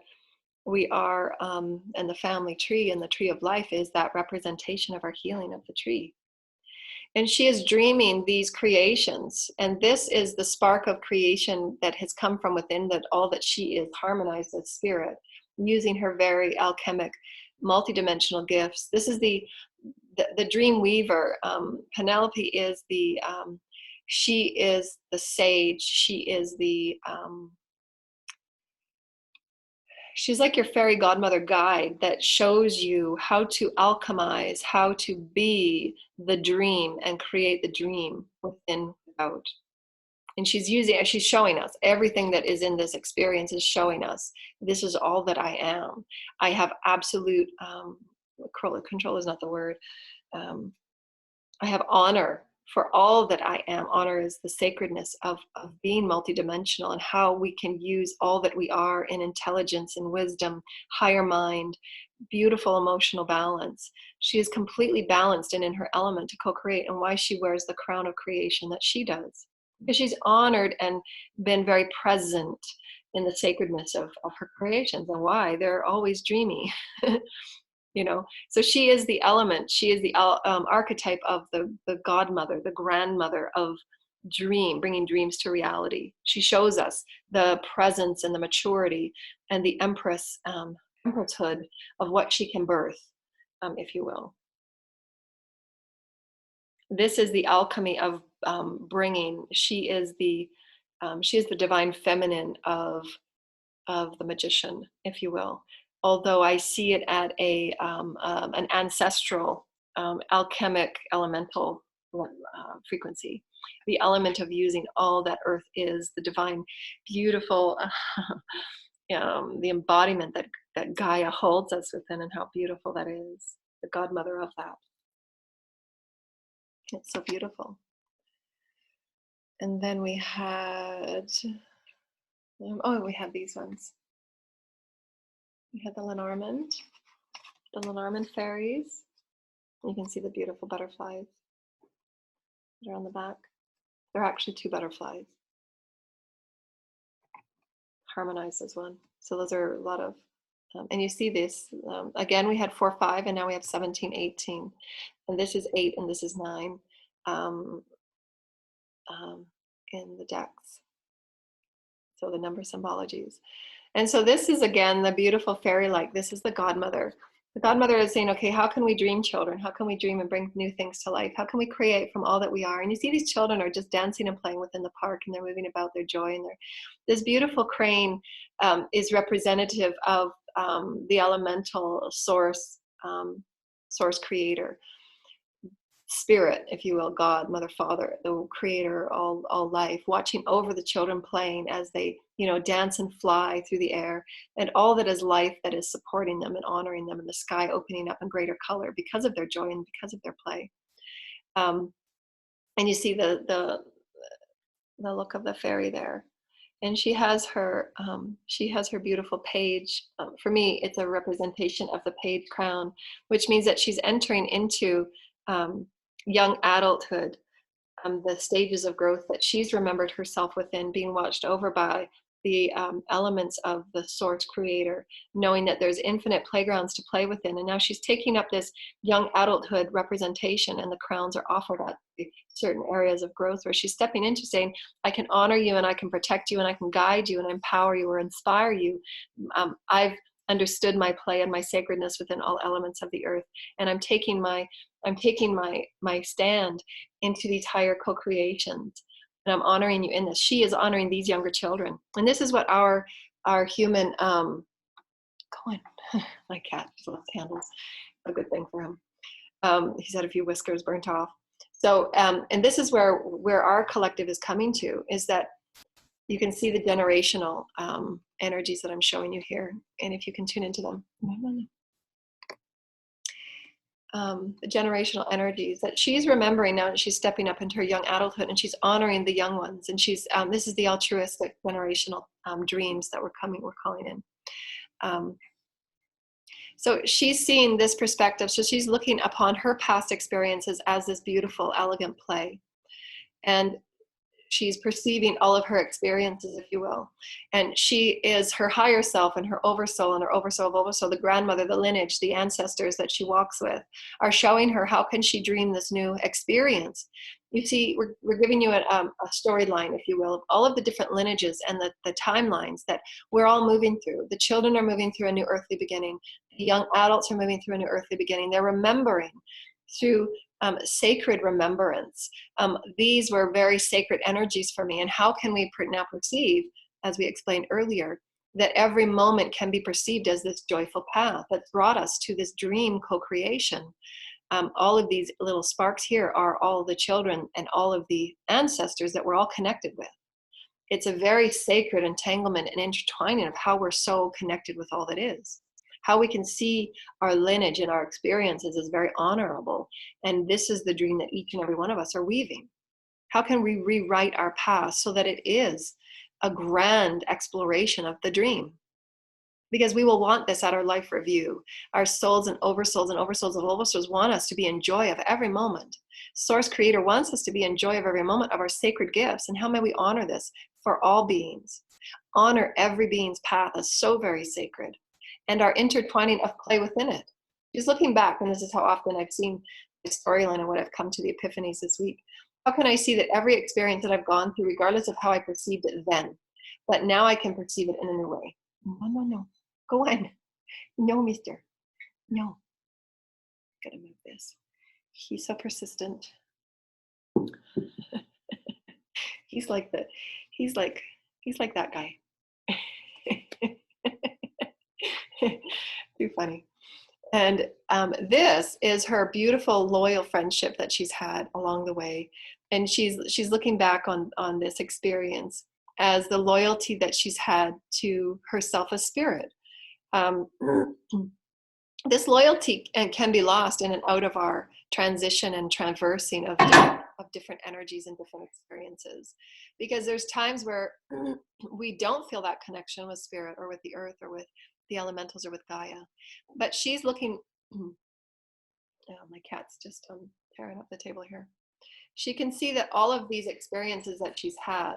we are, and the family tree and the tree of life is that representation of our healing of the tree. And she is dreaming these creations, and this is the spark of creation that has come from within, that all that she is harmonized as spirit, using her very alchemic, multidimensional gifts. This is the dream weaver. Penelope is she is the sage. She is she's like your fairy godmother guide that shows you how to alchemize, how to be the dream and create the dream within, without. And she's showing us everything that is in this experience, is showing us this is all that I am. I have absolute control is not the word. I have honor for all that I am. Honor is the sacredness of being multidimensional, and how we can use all that we are in intelligence and wisdom, higher mind, beautiful emotional balance. She is completely balanced and in her element to co-create, and why she wears the crown of creation that she does. Because she's honored and been very present in the sacredness of her creations, and why they're always dreamy. So she is the element, she is the archetype of the godmother, the grandmother of bringing dreams to reality. She shows us the presence and the maturity and the empresshood of what she can birth, if you will. This is the alchemy of bringing. She is the divine feminine of the magician, if you will. Although I see it at an ancestral, alchemic, elemental frequency. The element of using all that earth is, the divine, beautiful, the embodiment that Gaia holds us within, and how beautiful that is, the godmother of that. It's so beautiful. And then we had, we had these ones. We had the Lenormand. the Lenormand fairies. You can see the beautiful butterflies that are on the back. They're actually two butterflies, harmonized as one. So those are a lot of, and you see this, again, we had 4, 5, and now we have 17, 18. And this is 8, and this is 9 um, in the decks. So the number symbologies. And so this is, again, the beautiful fairy-like. This is the godmother. The godmother is saying, okay, how can we dream, children? How can we dream and bring new things to life? How can we create from all that we are? And you see these children are just dancing and playing within the park, and they're moving about their joy. And this beautiful crane is representative of the elemental source, source creator. Spirit, if you will, God, Mother, Father, the creator, all life, watching over the children playing as they, dance and fly through the air, and all that is life that is supporting them and honoring them, and the sky opening up in greater color because of their joy and because of their play. And you see the look of the fairy there. And she has her beautiful page. For me, it's a representation of the page crown, which means that she's entering into young adulthood, the stages of growth that she's remembered herself within, being watched over by the elements of the source creator, knowing that there's infinite playgrounds to play within. And now she's taking up this young adulthood representation, and the crowns are offered at certain areas of growth where she's stepping into saying, I can honor you, and I can protect you, and I can guide you, and empower you or inspire you. I've understood my play and my sacredness within all elements of the earth, and I'm taking my stand into these higher co-creations, and I'm honoring you in this. She is honoring these younger children, and this is what our human go on. My cat just loves candles. A good thing for him. He's had a few whiskers burnt off. So and this is where our collective is coming to, is that you can see the generational energies that I'm showing you here, and if you can tune into them. The generational energies that she's remembering now that she's stepping up into her young adulthood, and she's honoring the young ones, and she's this is the altruistic generational dreams that we're calling in. So she's seeing this perspective, so she's looking upon her past experiences as this beautiful, elegant play, and she's perceiving all of her experiences, if you will. And she is her higher self, and her oversoul, and her oversoul of oversoul, the grandmother, the lineage, the ancestors that she walks with, are showing her how can she dream this new experience. You see, we're giving you a storyline, if you will, of all of the different lineages and the timelines that we're all moving through. The children are moving through a new earthly beginning. The young adults are moving through a new earthly beginning. They're remembering through sacred remembrance. These were very sacred energies for me. And how can we now perceive, as we explained earlier, that every moment can be perceived as this joyful path that's brought us to this dream co-creation. All of these little sparks here are all the children and all of the ancestors that we're all connected with. It's a very sacred entanglement and intertwining of how we're so connected with all that is. How we can see our lineage and our experiences is very honorable. And this is the dream that each and every one of us are weaving. How can we rewrite our past so that it is a grand exploration of the dream? Because we will want this at our life review. Our souls and oversouls of oversouls want us to be in joy of every moment. Source Creator wants us to be in joy of every moment of our sacred gifts. And how may we honor this for all beings? Honor every being's path as so very sacred, and our intertwining of play within it. Just looking back, and this is how often I've seen the storyline and what I've come to the epiphanies this week. How can I see that every experience that I've gone through, regardless of how I perceived it then, but now I can perceive it in a new way? No. Go on. No, mister. No. Gotta move this. He's so persistent. he's like that guy. Too funny. And this is her beautiful, loyal friendship that she's had along the way. And she's looking back on this experience as the loyalty that she's had to herself as spirit. This loyalty can be lost in and out of our transition and traversing of different energies and different experiences, because there's times where we don't feel that connection with spirit or with the earth or with the elementals or with Gaia. But she's looking Yeah, my cat's just tearing up the table here. She can see that all of these experiences that she's had,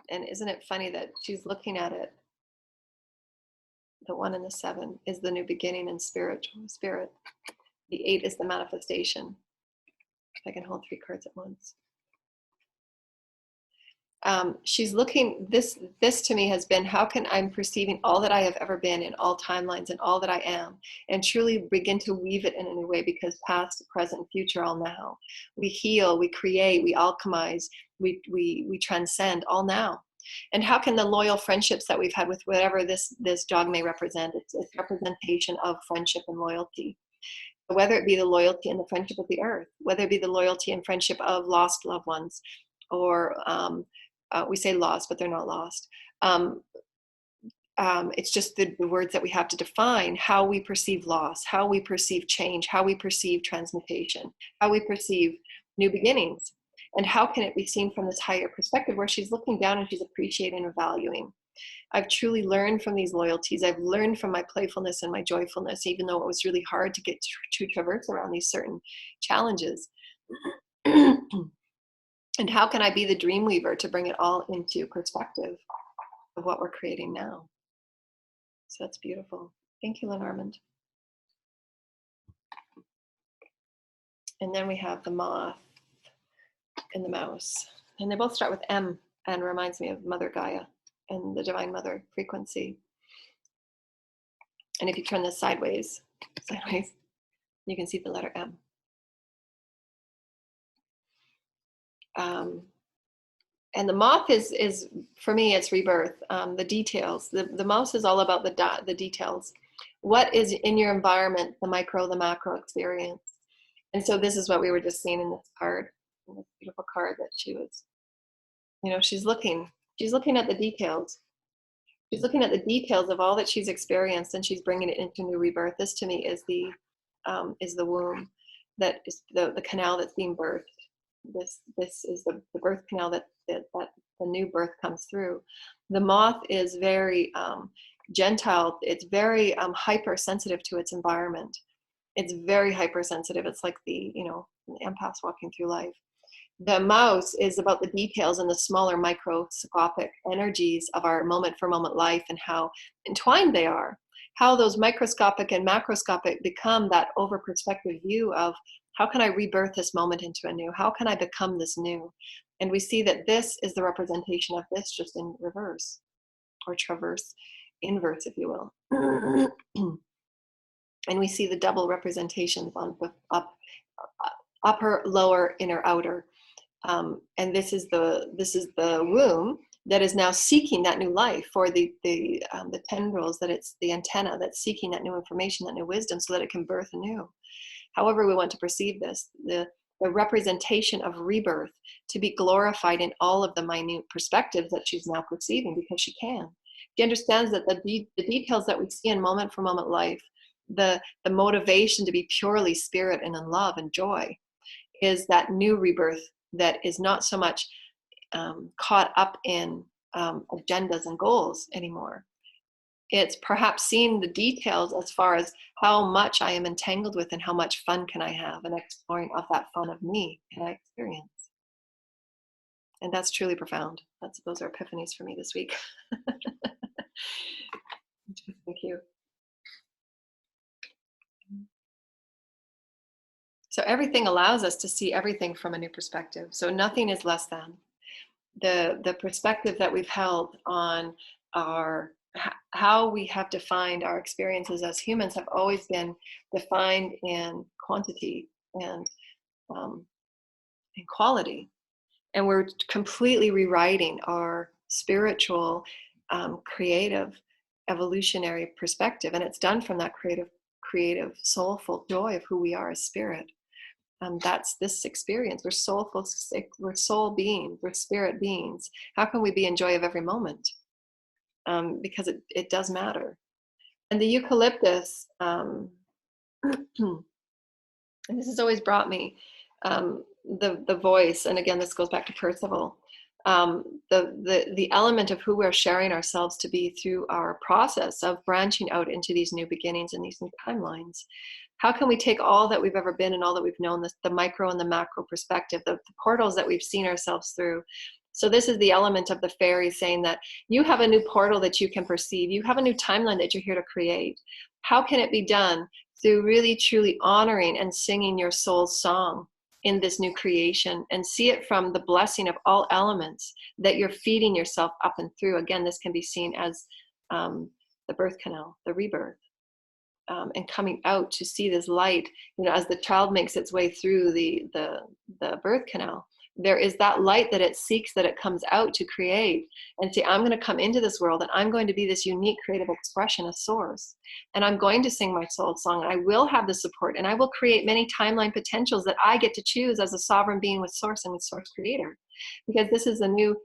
and isn't it funny that she's looking at it, the 1 and the 7 is the new beginning in spirit. The 8 is the manifestation. If I can hold 3 cards at once. She's looking, this to me has been, how can I'm perceiving all that I have ever been in all timelines and all that I am, and truly begin to weave it in a new way, because past, present, future, all now. We heal, we create, we alchemize, we transcend all now. And how can the loyal friendships that we've had with whatever this dog may represent, it's representation of friendship and loyalty. Whether it be the loyalty and the friendship of the earth, whether it be the loyalty and friendship of lost loved ones, or we say lost, but they're not lost. It's just the words that we have to define how we perceive loss, how we perceive change, how we perceive transmutation, how we perceive new beginnings. And how can it be seen from this higher perspective where she's looking down and she's appreciating and valuing. I've truly learned from these loyalties. I've learned from my playfulness and my joyfulness, even though it was really hard to get to traverse around these certain challenges. And how can I be the dream weaver to bring it all into perspective of what we're creating now? So that's beautiful. Thank you, Lenormand. And then we have the moth and the mouse. And they both start with M, and reminds me of Mother Gaia and the Divine Mother frequency. And if you turn this sideways, you can see the letter M. And the moth is for me, it's rebirth. The details. The mouse is all about the details. What is in your environment, the micro, the macro experience. And so this is what we were just seeing in this card, in this beautiful card that she was, she's looking at the details. She's looking at the details of all that she's experienced, and she's bringing it into new rebirth. This to me is the womb, that is the canal that's being birthed. This is the birth canal that the new birth comes through. The moth is very gentile. It's very hypersensitive to its environment. It's very hypersensitive. It's like the empaths walking through life. The mouse is about the details and the smaller microscopic energies of our moment for moment life, and how entwined they are, how those microscopic and macroscopic become that over perspective view of how can I rebirth this moment into a new, how can I become this new? And we see that this is the representation of this, just in reverse, or traverse, inverse, if you will. And we see the double representations on the upper, lower, inner, outer. And this is the womb that is now seeking that new life, for the tendrils, that it's the antenna that's seeking that new information, that new wisdom, so that it can birth anew. However we want to perceive this, the representation of rebirth to be glorified in all of the minute perspectives that she's now perceiving, because she can. She understands that the details that we see in moment for moment life, the motivation to be purely spirit and in love and joy, is that new rebirth that is not so much caught up in agendas and goals anymore. It's perhaps seeing the details as far as how much I am entangled with, and how much fun can I have, and exploring of that fun of me can I experience. And that's truly profound. Those are epiphanies for me this week. Thank you. So everything allows us to see everything from a new perspective. So nothing is less than. The perspective that we've held on how we have defined our experiences as humans have always been defined in quantity and in quality. And we're completely rewriting our spiritual, creative, evolutionary perspective. And it's done from that creative, soulful joy of who we are as spirit. That's this experience. We're soulful, we're soul beings, we're spirit beings. How can we be in joy of every moment? Because it does matter. And the eucalyptus, and this has always brought me the voice, and again, this goes back to Percival. the element of who we're sharing ourselves to be through our process of branching out into these new beginnings and these new timelines. How can we take all that we've ever been and all that we've known, the micro and the macro perspective, the portals that we've seen ourselves through? So this is the element of the fairy saying that you have a new portal that you can perceive. You have a new timeline that you're here to create. How can it be done? Through really, truly honoring and singing your soul's song in this new creation, and see it from the blessing of all elements that you're feeding yourself up and through. Again, this can be seen as the birth canal, the rebirth. And coming out to see this light, as the child makes its way through the birth canal, there is that light that it seeks, that it comes out to create and say, I'm going to come into this world and I'm going to be this unique creative expression of source. And I'm going to sing my soul song, and I will have the support, and I will create many timeline potentials that I get to choose as a sovereign being with source and with source creator. Because this is a new,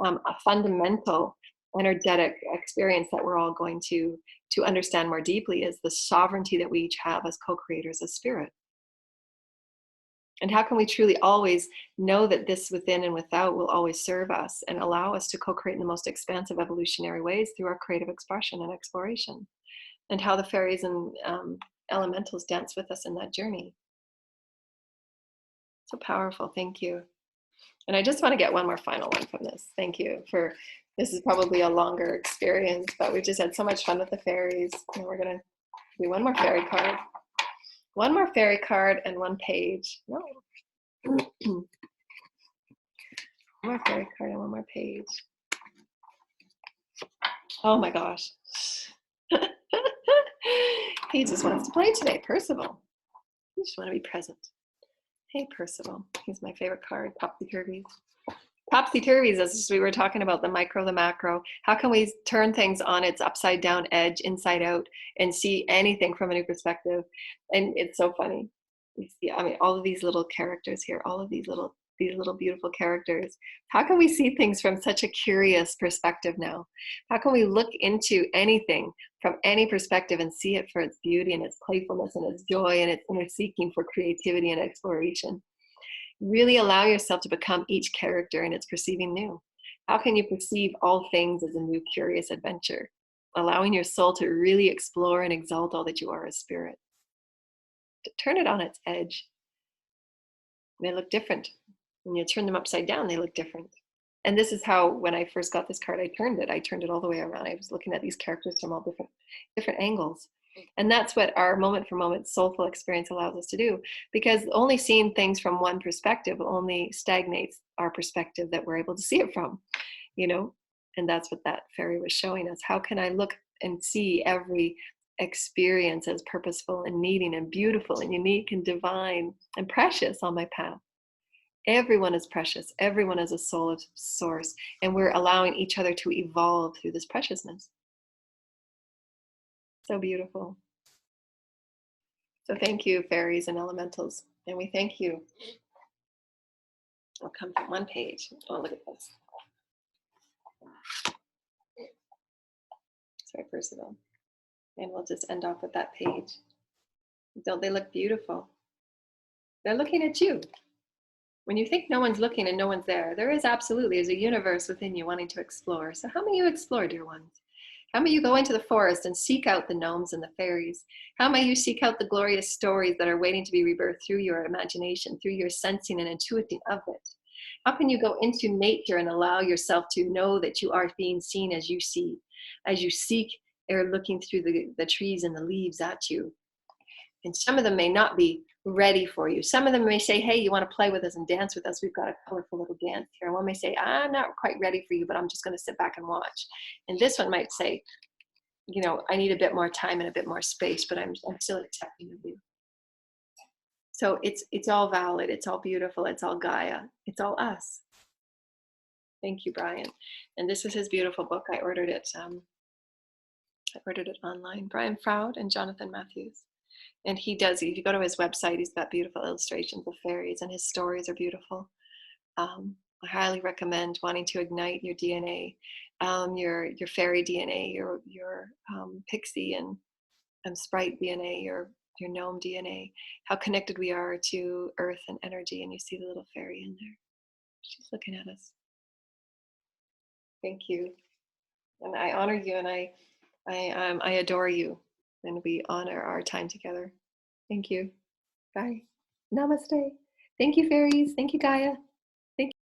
a fundamental energetic experience that we're all going to understand more deeply, is the sovereignty that we each have as co-creators of spirit. And how can we truly always know that this within and without will always serve us and allow us to co-create in the most expansive evolutionary ways through our creative expression and exploration, and how the fairies and elementals dance with us in that journey. So powerful. Thank you. And I just want to get one more final one from this. Thank you for, this is probably a longer experience, but we just had so much fun with the fairies. And we're going to do one more fairy card. One more fairy card and one page. No. One more fairy card and one more page. Oh my gosh. He just wants to play today, Percival. You just want to be present. Hey, Percival. He's my favorite card, Topsy-Turvies. Topsy-Turvies, as we were talking about the micro, the macro. How can we turn things on its upside down edge, inside out, and see anything from a new perspective? And it's so funny. You see, I mean, all of these little characters here, all of these little beautiful characters. How can we see things from such a curious perspective now? How can we look into anything from any perspective and see it for its beauty and its playfulness and its joy and its inner seeking for creativity and exploration? Really allow yourself to become each character in its perceiving new. How can you perceive all things as a new curious adventure? Allowing your soul to really explore and exalt all that you are as spirit. To turn it on its edge. They look different. When you turn them upside down, they look different. And this is how, when I first got this card, I turned it all the way around. I was looking at these characters from all different angles. And that's what our moment for moment soulful experience allows us to do, because only seeing things from one perspective only stagnates our perspective that we're able to see it from, and that's what that fairy was showing us. How can I look and see every experience as purposeful and needing and beautiful and unique and divine and precious on my path? Everyone is precious. Everyone is a soul of source, and we're allowing each other to evolve through this preciousness. So beautiful. So thank you, fairies and elementals. And we thank you. I'll come from one page. Oh, look at this. Sorry, Percival. And we'll just end off with that page. Don't they look beautiful? They're looking at you. When you think no one's looking and no one's there, there is absolutely a universe within you wanting to explore. So how may you explore, dear ones? How may you go into the forest and seek out the gnomes and the fairies? How may you seek out the glorious stories that are waiting to be rebirthed through your imagination, through your sensing and intuiting of it? How can you go into nature and allow yourself to know that you are being seen as you see, as you seek or looking through the trees and the leaves at you? And some of them may not be ready for you. Some of them may say, hey, you want to play with us and dance with us? We've got a colorful little dance here. And one may say, I'm not quite ready for you, but I'm just going to sit back and watch. And this one might say, I need a bit more time and a bit more space, but I'm still accepting of you. So it's all valid. It's all beautiful. It's all Gaia. It's all us. Thank you, Brian. And this is his beautiful book. I ordered it online. Brian Froud and Jonathan Matthews. And he does, if you go to his website, he's got beautiful illustrations of fairies, and his stories are beautiful. I highly recommend wanting to ignite your DNA, your fairy DNA, your pixie and sprite DNA, your gnome DNA, how connected we are to earth and energy. And you see the little fairy in there. She's looking at us. Thank you. And I honor you, and I adore you, and we honor our time together. Thank you. Bye. Namaste. Thank you, fairies. Thank you, Gaia.